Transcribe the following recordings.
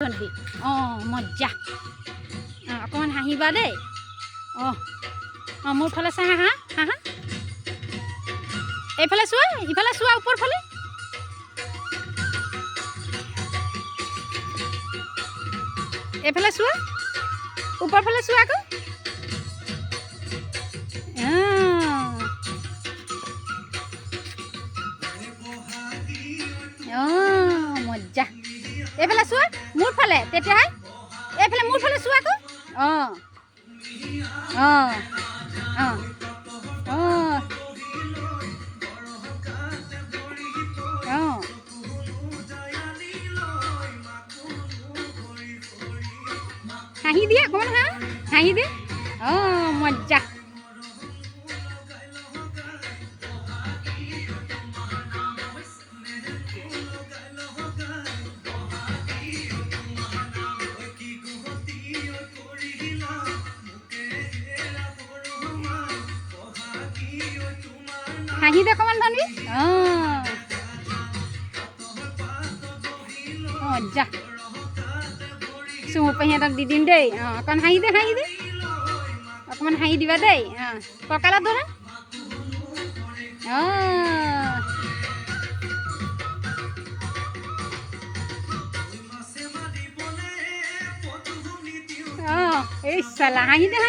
ভণ্টি অঁ মজ্জা অকণমান হাঁহিবা দেই অঁ অঁ মোৰ ফালে চাই হাঁহা হাঁহা এইফালে চোৱা ইফালে চোৱা ওপৰ ফালে এইফালে চোৱা ওপৰ ফালে চোৱা আকৌ অঁ মজ্জা এইফালে চোৱা মোৰ ফালে তেতিয়াহে এইফালে মোৰ ফালে চোৱা আকৌ অঁ অঁ অঁ অঁ অঁ হাঁহি দিয়ে অকণমান হাঁহি দিয়ে অঁ মজ্জা হাঁহি দে অকণমান ভণ্টি অঁ মজ্জা চুমু পেহীহঁতক দি দিম দেই অঁ অকণ হাঁহি দে অকণমান হাঁহি দিবা দেই অঁ কঁকালত ধৰা অঁ অঁ এই চালা হাঁহি দে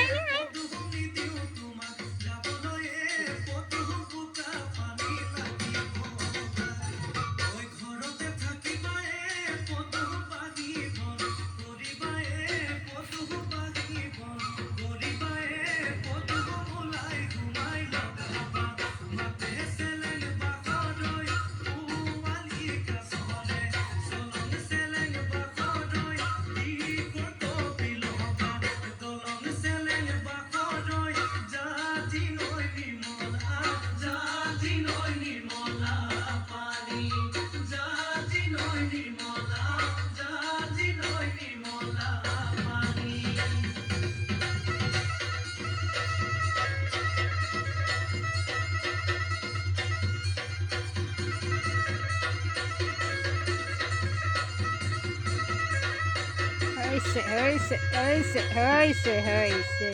হৈছে